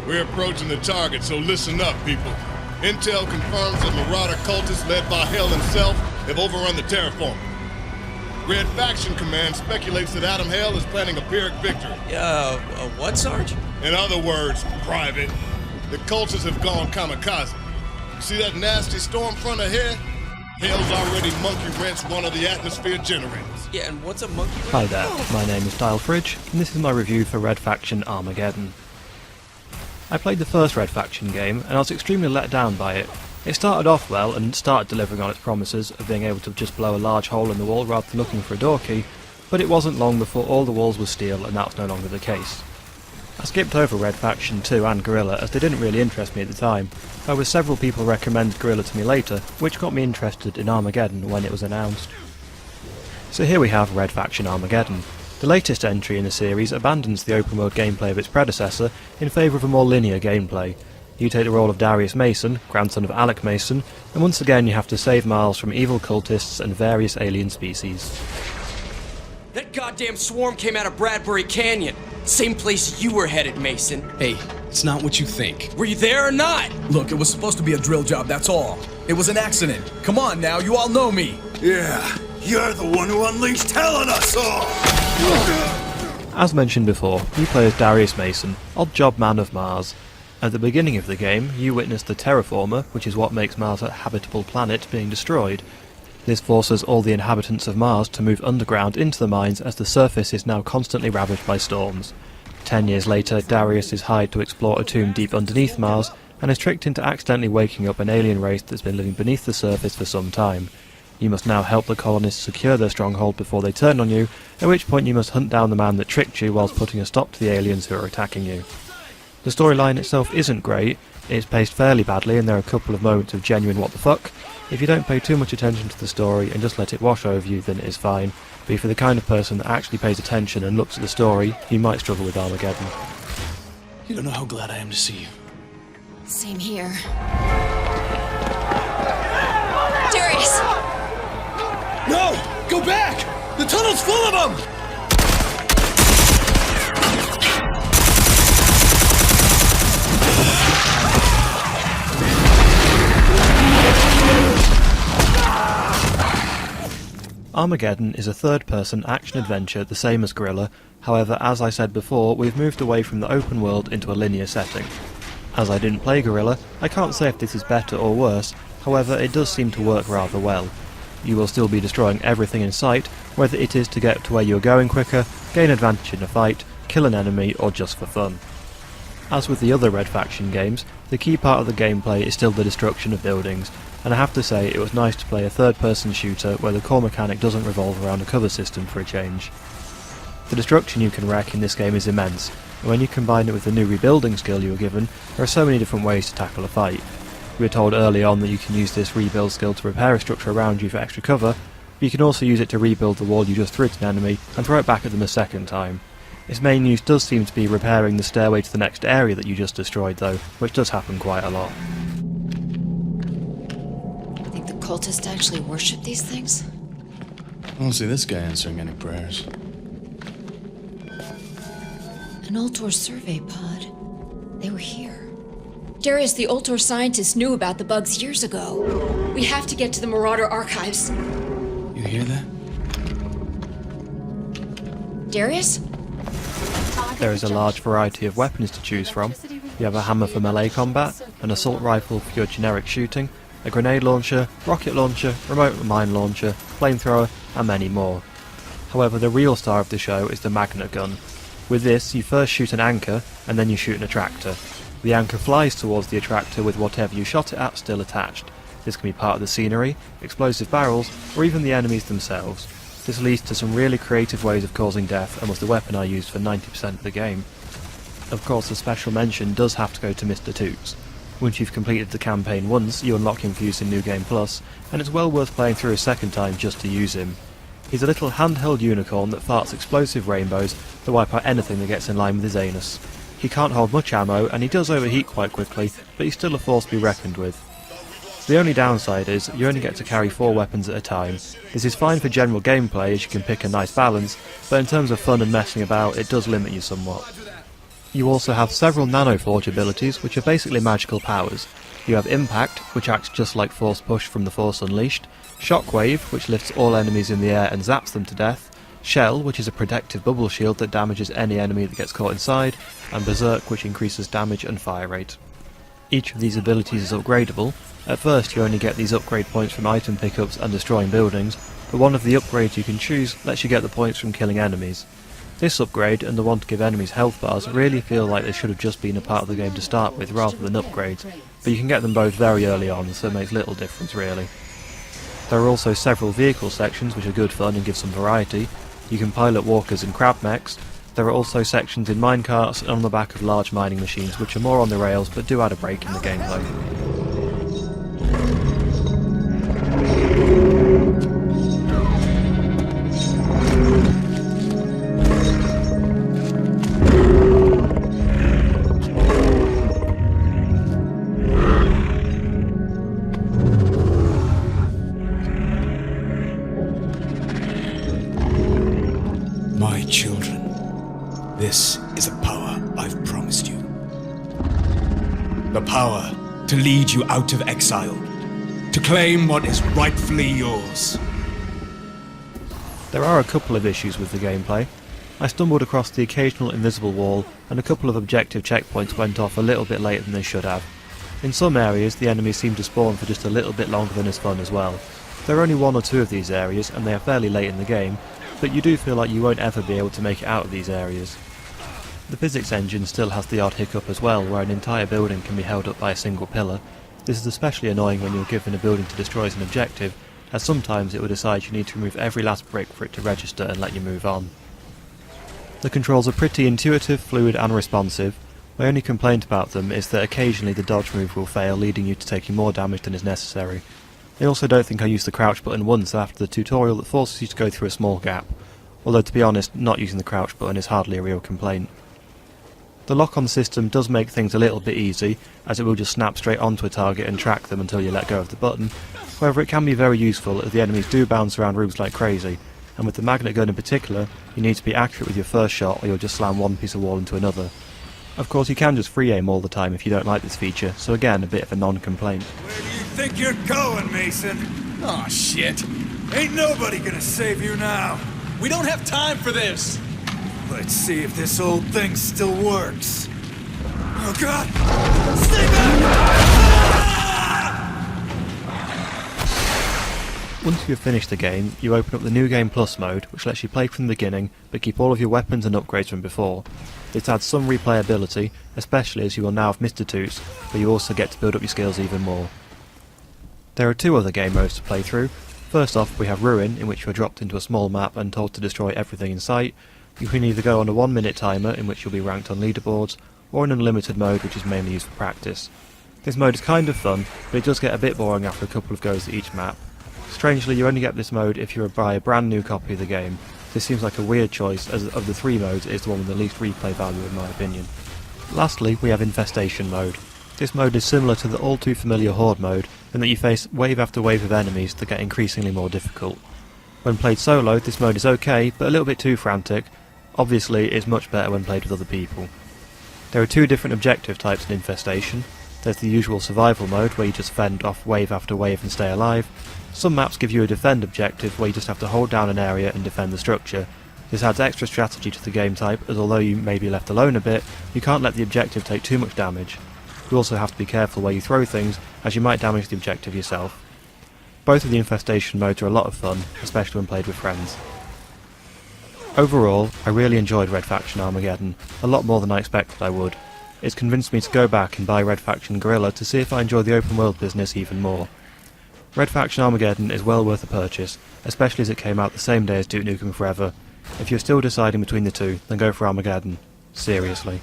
We're approaching the target, so listen up, people. Intel confirms that Marauder cultists led by Hell himself have overrun the terraforming. Red Faction Command speculates that Adam Hale is planning a Pyrrhic victory. What, Sarge? In other words, Private, the cultists have gone kamikaze. You see that nasty storm front ahead? Hale's already monkey-wrenched one of the atmosphere generators. Yeah, and what's a monkey wrench? Hi there, my name is Dilefridge, and this is my review for Red Faction Armageddon. I played the first Red Faction game, and I was extremely let down by it. It started off well, and started delivering on its promises of being able to just blow a large hole in the wall rather than looking for a door key, but it wasn't long before all the walls were steel, and that was no longer the case. I skipped over Red Faction 2 and Guerrilla as they didn't really interest me at the time, however several people recommended Guerrilla to me later, which got me interested in Armageddon when it was announced. So here we have Red Faction Armageddon. The latest entry in the series abandons the open world gameplay of its predecessor in favour of a more linear gameplay. You take the role of Darius Mason, grandson of Alec Mason, and once again you have to save Miles from evil cultists and various alien species. That goddamn swarm came out of Bradbury Canyon. Same place you were headed, Mason. Hey, it's not what you think. Were you there or not? Look, it was supposed to be a drill job, that's all. It was an accident. Come on now, you all know me. Yeah, you're the one who unleashed hell on us all! As mentioned before, you play as Darius Mason, odd job man of Mars. At the beginning of the game, you witness the terraformer, which is what makes Mars a habitable planet, being destroyed. This forces all the inhabitants of Mars to move underground into the mines as the surface is now constantly ravaged by storms. 10 years later, Darius is hired to explore a tomb deep underneath Mars, and is tricked into accidentally waking up an alien race that's been living beneath the surface for some time. You must now help the colonists secure their stronghold before they turn on you, at which point you must hunt down the man that tricked you whilst putting a stop to the aliens who are attacking you. The storyline itself isn't great, it's paced fairly badly and there are a couple of moments of genuine what the fuck. If you don't pay too much attention to the story and just let it wash over you, then it is fine, but if you're the kind of person that actually pays attention and looks at the story, you might struggle with Armageddon. You don't know how glad I am to see you. Same here. Darius! No! Go back! The tunnel's full of them! Armageddon is a third-person action-adventure the same as Guerrilla, however, as I said before, we've moved away from the open world into a linear setting. As I didn't play Guerrilla, I can't say if this is better or worse, however it does seem to work rather well. You will still be destroying everything in sight, whether it is to get to where you're going quicker, gain advantage in a fight, kill an enemy, or just for fun. As with the other Red Faction games, the key part of the gameplay is still the destruction of buildings, and I have to say it was nice to play a third-person shooter where the core mechanic doesn't revolve around a cover system for a change. The destruction you can wreak in this game is immense, and when you combine it with the new rebuilding skill you were given, there are so many different ways to tackle a fight. We were told early on that you can use this rebuild skill to repair a structure around you for extra cover, but you can also use it to rebuild the wall you just threw at an enemy and throw it back at them a second time. Its main use does seem to be repairing the stairway to the next area that you just destroyed though, which does happen quite a lot. Think the cultists actually worship these things? I don't see this guy answering any prayers. An Ultor survey pod. They were here. Darius, the Ultor scientist, knew about the bugs years ago. We have to get to the Marauder archives. You hear that? Darius? There is a large variety of weapons to choose from. You have a hammer for melee combat, an assault rifle for your generic shooting, a grenade launcher, rocket launcher, remote mine launcher, flamethrower, and many more. However, the real star of the show is the magnet gun. With this, you first shoot an anchor, and then you shoot an attractor. The anchor flies towards the attractor with whatever you shot it at still attached. This can be part of the scenery, explosive barrels, or even the enemies themselves. This leads to some really creative ways of causing death and was the weapon I used for 90% of the game. Of course, a special mention does have to go to Mr. Toots. Once you've completed the campaign once, you unlock him for use in New Game Plus, and it's well worth playing through a second time just to use him. He's a little handheld unicorn that farts explosive rainbows that wipe out anything that gets in line with his anus. He can't hold much ammo, and he does overheat quite quickly, but he's still a force to be reckoned with. The only downside is, you only get to carry 4 weapons at a time. This is fine for general gameplay as you can pick a nice balance, but in terms of fun and messing about, it does limit you somewhat. You also have several nanoforge abilities, which are basically magical powers. You have Impact, which acts just like Force Push from the Force Unleashed, Shockwave, which lifts all enemies in the air and zaps them to death, Shell, which is a protective bubble shield that damages any enemy that gets caught inside, and Berserk, which increases damage and fire rate. Each of these abilities is upgradable. At first you only get these upgrade points from item pickups and destroying buildings, but one of the upgrades you can choose lets you get the points from killing enemies. This upgrade and the one to give enemies health bars really feel like they should have just been a part of the game to start with rather than upgrades, but you can get them both very early on, so it makes little difference really. There are also several vehicle sections which are good fun and give some variety. You can pilot walkers and crab mechs. There are also sections in minecarts and on the back of large mining machines which are more on the rails but do add a break in the gameplay. My children, this is a power I've promised you. The power to lead you out of exile, to claim what is rightfully yours. There are a couple of issues with the gameplay. I stumbled across the occasional invisible wall, and a couple of objective checkpoints went off a little bit later than they should have. In some areas the enemies seem to spawn for just a little bit longer than is fun as well. There are only one or two of these areas and they are fairly late in the game, but you do feel like you won't ever be able to make it out of these areas. The physics engine still has the odd hiccup as well, where an entire building can be held up by a single pillar. This is especially annoying when you're given a building to destroy as an objective, as sometimes it will decide you need to remove every last brick for it to register and let you move on. The controls are pretty intuitive, fluid and responsive. My only complaint about them is that occasionally the dodge move will fail, leading you to taking more damage than is necessary. I also don't think I used the crouch button once after the tutorial that forces you to go through a small gap, although to be honest, not using the crouch button is hardly a real complaint. The lock-on system does make things a little bit easy, as it will just snap straight onto a target and track them until you let go of the button. However, it can be very useful as the enemies do bounce around rooms like crazy, and with the magnet gun in particular, you need to be accurate with your first shot or you'll just slam one piece of wall into another. Of course, you can just free aim all the time if you don't like this feature, so again, a bit of a non-complaint. Where do you think you're going, Mason? Aw, shit. Ain't nobody gonna save you now. We don't have time for this! Let's see if this old thing still works. Oh god! Stay back! Once you have finished the game, you open up the New Game Plus mode, which lets you play from the beginning, but keep all of your weapons and upgrades from before. This adds some replayability, especially as you will now have Mr. Toots, but you also get to build up your skills even more. There are two other game modes to play through. First off, we have Ruin, in which you are dropped into a small map and told to destroy everything in sight. You can either go on a 1 minute timer, in which you'll be ranked on leaderboards, or in unlimited mode, which is mainly used for practice. This mode is kind of fun, but it does get a bit boring after a couple of goes at each map. Strangely, you only get this mode if you buy a brand new copy of the game. This seems like a weird choice, as of the three modes it is the one with the least replay value in my opinion. Lastly, we have Infestation mode. This mode is similar to the all too familiar Horde mode, in that you face wave after wave of enemies that get increasingly more difficult. When played solo, this mode is okay, but a little bit too frantic. Obviously, it's much better when played with other people. There are two different objective types in Infestation. There's the usual survival mode, where you just fend off wave after wave and stay alive. Some maps give you a defend objective, where you just have to hold down an area and defend the structure. This adds extra strategy to the game type, as although you may be left alone a bit, you can't let the objective take too much damage. You also have to be careful where you throw things, as you might damage the objective yourself. Both of the Infestation modes are a lot of fun, especially when played with friends. Overall, I really enjoyed Red Faction Armageddon, a lot more than I expected I would. It's convinced me to go back and buy Red Faction Guerrilla to see if I enjoy the open world business even more. Red Faction Armageddon is well worth a purchase, especially as it came out the same day as Duke Nukem Forever. If you're still deciding between the two, then go for Armageddon. Seriously.